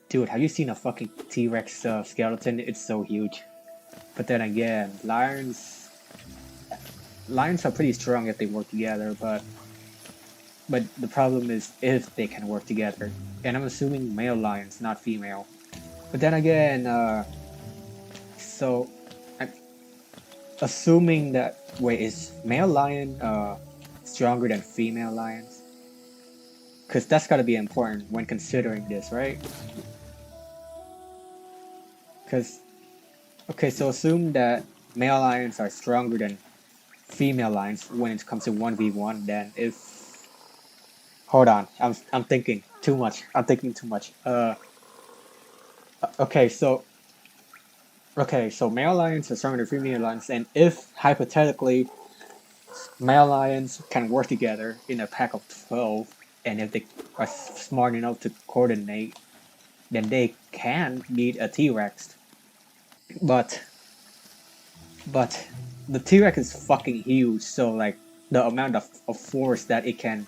Dude, have you seen a fucking T-Rex skeleton? It's so huge. But then again, lions are pretty strong if they work together, but the problem is if they can work together. And I'm assuming male lions, not female. But then again, so I'm assuming that wait, is male lion stronger than female lions? Because that's gotta be important when considering this, right? Because okay, so assume that male lions are stronger than female lions when it comes to 1v1, then if hold on, I'm thinking too much. I'm thinking too much. Okay, so male lions are stronger than female lions, and if hypothetically male lions can work together in a pack of 12, and if they are smart enough to coordinate, then they can beat a T-Rex. But but the T-Rex is fucking huge, so like the amount of force that it can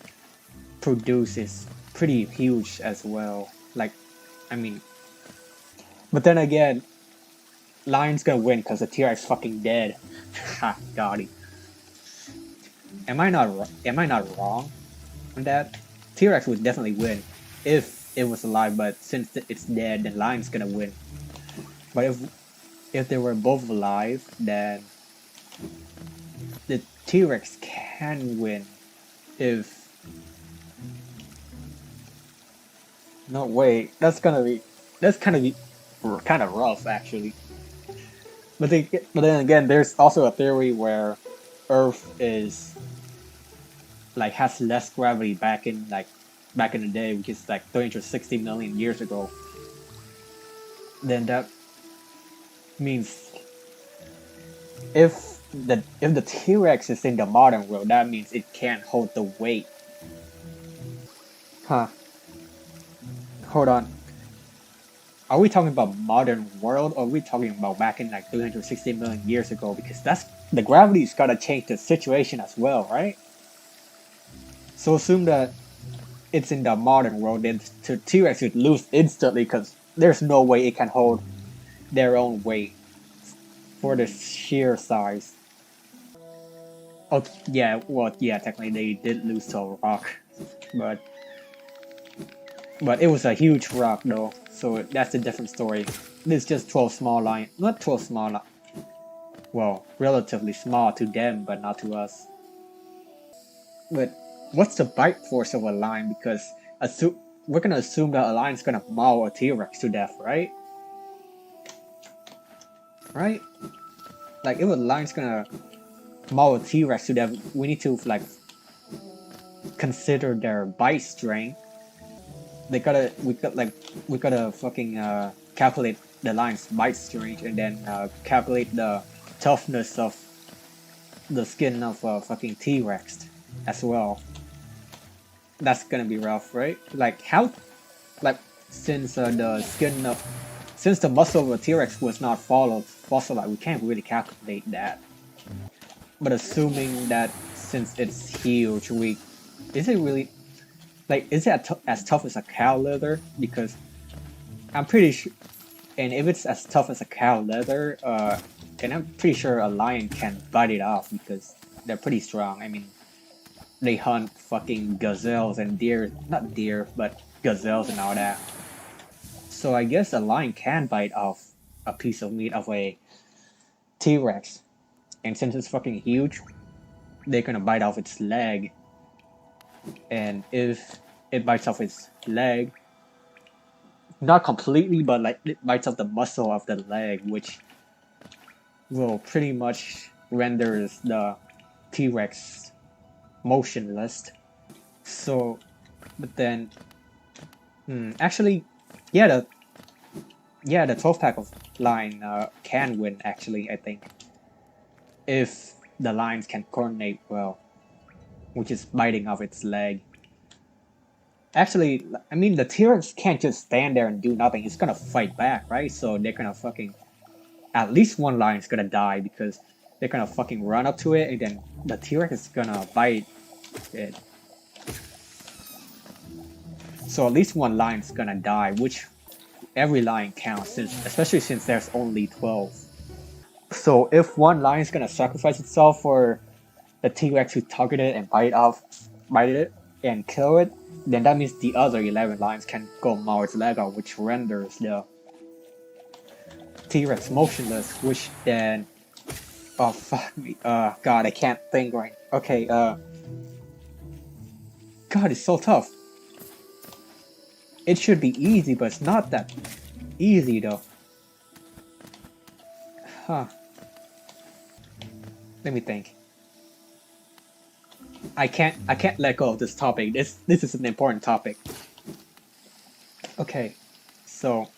produce is pretty huge as well. Like, I mean, but then again, Lion's gonna win because the T-Rex fucking dead. Ha, got it. Am I not wrong on that? T-Rex would definitely win if it was alive, but since it's dead, then Lion's gonna win. But if they were both alive, then the T-Rex can win. If no wait, that's kind of rough actually. But then again, there's also a theory where Earth is like has less gravity back in the day, which is like 360 million years ago. Then that means if the T-Rex is in the modern world, that means it can't hold the weight. Huh? Hold on. Are we talking about modern world, or are we talking about back in like 360 million years ago? Because that's the gravity's gotta change the situation as well, right? So assume that it's in the modern world, then the T-Rex would lose instantly because there's no way it can hold their own weight for the sheer size. Oh yeah, well yeah, technically they did lose to a rock, but it was a huge rock though, so that's a different story. It's just 12 small lions, not 12 small, well, relatively small to them, but not to us. But what's the bite force of a lion? Because we're gonna assume that a lion's gonna maul a T-Rex to death, right? Right? Like if a lion's gonna maul a T-Rex to death, we need to like consider their bite strength. We gotta fucking calculate the lion's bite strength and then calculate the toughness of the skin of a fucking T-Rex as well. That's gonna be rough, right? Like how, like since since the muscle of a T-Rex was not fossilized, we can't really calculate that. But assuming that since it's huge, is it really like is it as tough as a cow leather? Because I'm pretty sure, and if it's as tough as a cow leather, and I'm pretty sure a lion can bite it off because they're pretty strong. I mean, they hunt fucking gazelles and deer, not deer, but gazelles and all that. So I guess a lion can bite off a piece of meat of a T-Rex, and since it's fucking huge, they're gonna bite off its leg. And if it bites off its leg, not completely, but like it bites off the muscle of the leg, which will pretty much renders the T-Rex motionless. So, but then, actually, yeah, the 12 pack of line can win. Actually, I think if the lines can coordinate well, which is biting off its leg. Actually, I mean, the T-Rex can't just stand there and do nothing. It's gonna fight back, right? So they're gonna fucking at least one lion's gonna die because they're gonna fucking run up to it and then the T-Rex is gonna bite it. So at least one lion's gonna die, which every lion counts, especially since there's only 12. So if one lion's gonna sacrifice itself for the T-Rex who targeted it and bite it and kill it, then that means the other 11 lions can go maul its leg out, which renders the T-Rex motionless, which then, oh fuck me, god, I can't think right. Okay, god, it's so tough. It should be easy, but it's not that easy though. Huh. Let me think. I can't let go of this topic. This is an important topic. Okay, so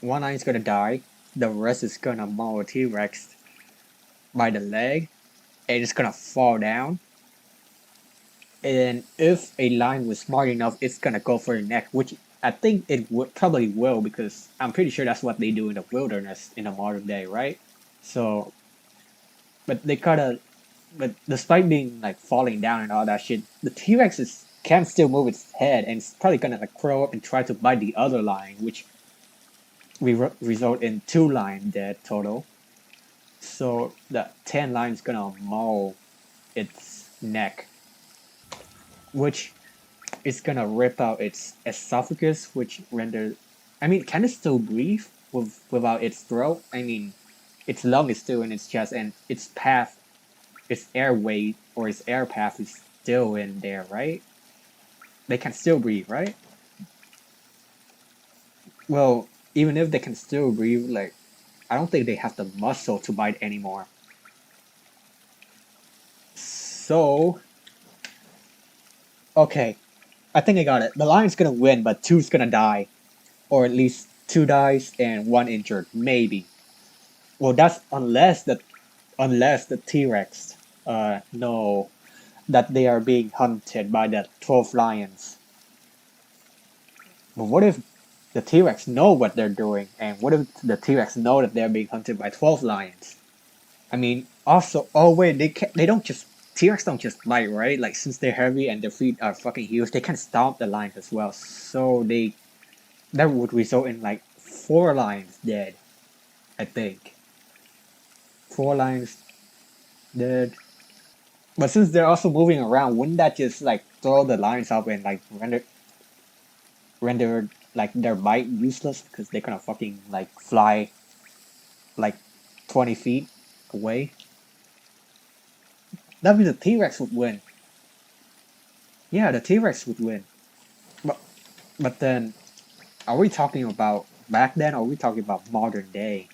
one eye is gonna die, the rest is gonna maul a T-Rex by the leg, and it's gonna fall down. And if a lion was smart enough, it's gonna go for the neck, which I think it would probably will, because I'm pretty sure that's what they do in the wilderness in the modern day, right? So, but they kinda, but despite being like falling down and all that shit, the T-Rex can still move its head, and it's probably gonna like curl up and try to bite the other lion, which result in 2 lions dead total. So the 10 lions gonna maul its neck, which is gonna rip out its esophagus, which renders. I mean, can it still breathe without its throat? I mean, its lung is still in its chest, and its path, its airway or its air path is still in there, right? They can still breathe, right? Well, even if they can still breathe, like, I don't think they have the muscle to bite anymore. So, okay, I think I got it. The lion's gonna win, but two's gonna die, or at least 2 dies and 1 injured, maybe. Well, that's unless the T-Rex know that they are being hunted by the 12 lions. But what if the T-Rex know what they're doing, and what if the T-Rex know that they're being hunted by 12 lions? I mean, also, oh wait, they don't just T-Rex don't just bite, right? Like since they're heavy and their feet are fucking huge, they can stomp the lions as well. So that would result in like 4 lions dead, I think. 4 lions dead. But since they're also moving around, wouldn't that just like throw the lions up and like render like their bite useless because they're gonna fucking like fly like 20 feet away? That means the T-Rex would win. Yeah, the T-Rex would win. But but then, are we talking about back then, or are we talking about modern day?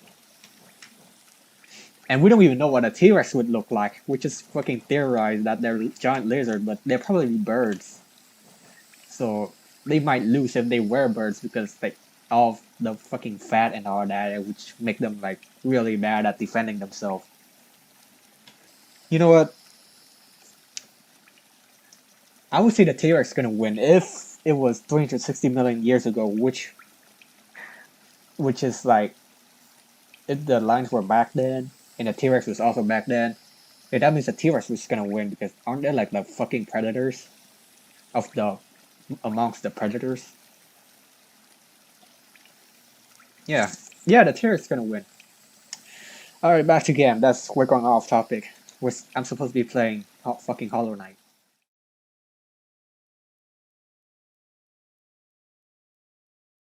And we don't even know what a T-Rex would look like. We just fucking theorize that they're giant lizards, but they're probably birds. So they might lose if they were birds because like all of the fucking fat and all that, which make them like really bad at defending themselves. You know what? I would say the T-Rex is gonna win if it was 360 million years ago, which is like if the lions were back then and the T-Rex was also back then. Yeah, that means the T-Rex was gonna win because aren't they like the fucking predators of the amongst the predators? Yeah, yeah, the T-Rex is gonna win. All right, back to game. We're going off topic. I'm supposed to be playing fucking Hollow Knight.